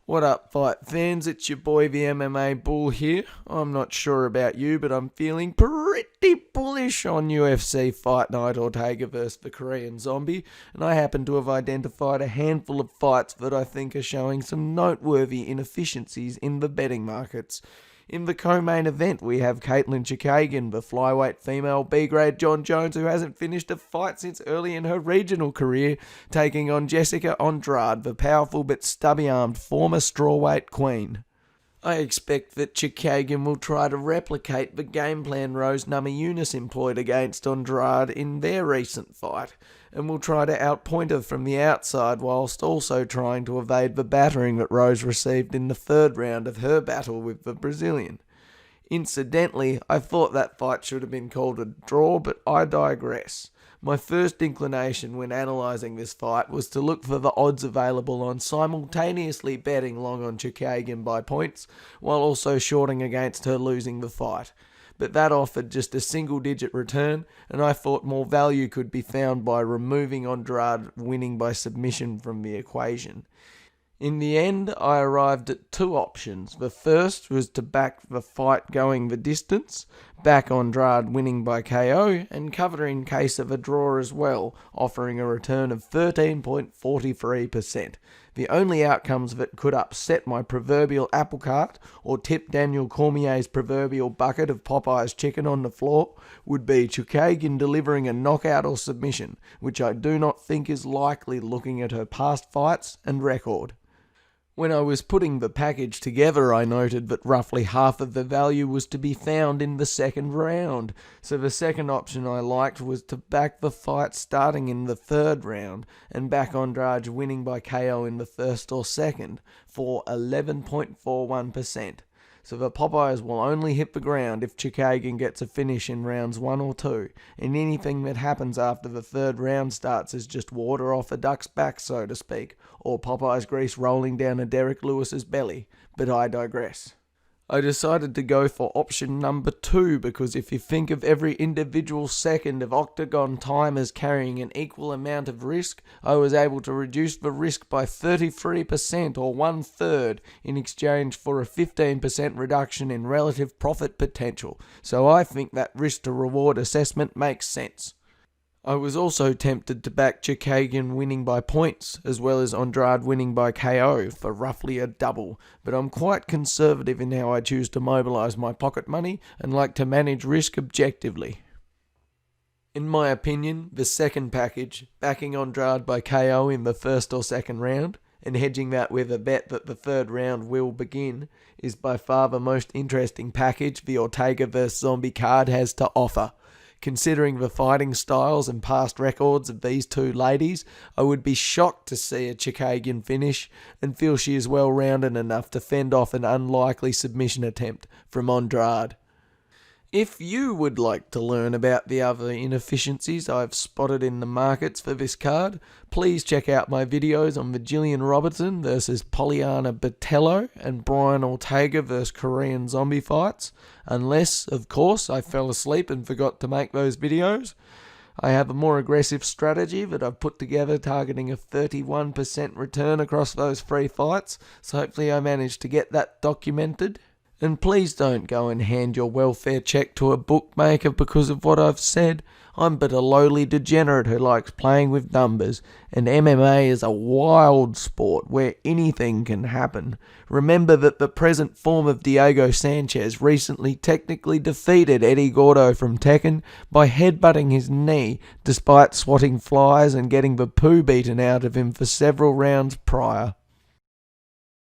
What up, fight fans? It's your boy, the MMA Bull here. I'm not sure about you, but I'm feeling pretty bullish on UFC Fight Night Ortega vs. the Korean Zombie, and I happen to have identified a handful of fights that I think are showing some noteworthy inefficiencies in the betting markets. In the co-main event, we have Katlyn Chookagian, the flyweight female B-grade Jon Jones who hasn't finished a fight since early in her regional career, taking on Jessica Andrade, the powerful but stubby-armed former strawweight queen. I expect that Chookagian will try to replicate the game plan Rose Namajunas employed against Andrade in their recent fight, and will try to outpoint her from the outside whilst also trying to evade the battering that Rose received in the third round of her battle with the Brazilian. Incidentally, I thought that fight should have been called a draw, but I digress. My first inclination when analysing this fight was to look for the odds available on simultaneously betting long on Chookagian by points, while also shorting against her losing the fight. But that offered just a single-digit return, and I thought more value could be found by removing Andrade winning by submission from the equation. In the end, I arrived at two options. The first was to back the fight going the distance, back Andrade winning by KO, and cover in case of a draw as well, offering a return of 13.43%. The only outcomes that could upset my proverbial apple cart, or tip Daniel Cormier's proverbial bucket of Popeye's chicken on the floor, would be Chookagian delivering a knockout or submission, which I do not think is likely looking at her past fights and record. When I was putting the package together, I noted that roughly half of the value was to be found in the second round, so the second option I liked was to back the fight starting in the third round, and back Andrade winning by KO in the first or second, for 11.41%. So the Popeyes will only hit the ground if Chookagian gets a finish in rounds 1 or 2, and anything that happens after the third round starts is just water off a duck's back, so to speak, or Popeye's grease rolling down a Derek Lewis's belly, but I digress. I decided to go for option number 2 because if you think of every individual second of octagon time as carrying an equal amount of risk, I was able to reduce the risk by 33% or 1/3 in exchange for a 15% reduction in relative profit potential, so I think that risk to reward assessment makes sense. I was also tempted to back Chookagian winning by points, as well as Andrade winning by KO for roughly a double, but I'm quite conservative in how I choose to mobilise my pocket money and like to manage risk objectively. In my opinion, the second package, backing Andrade by KO in the first or second round, and hedging that with a bet that the third round will begin, is by far the most interesting package the Ortega vs. Zombie card has to offer. Considering the fighting styles and past records of these two ladies, I would be shocked to see a Chookagian finish and feel she is well-rounded enough to fend off an unlikely submission attempt from Andrade. If you would like to learn about the other inefficiencies I've spotted in the markets for this card, please check out my videos on the Gillian Robertson vs. Poliana Botello and Brian Ortega vs. Korean Zombie fights, unless, of course, I fell asleep and forgot to make those videos. I have a more aggressive strategy that I've put together targeting a 31% return across those 3 fights, so hopefully I managed to get that documented. And please don't go and hand your welfare check to a bookmaker because of what I've said. I'm but a lowly degenerate who likes playing with numbers, and MMA is a wild sport where anything can happen. Remember that the present form of Diego Sanchez recently technically defeated Eddie Gordo from Tekken by headbutting his knee despite swatting flies and getting the poo beaten out of him for several rounds prior.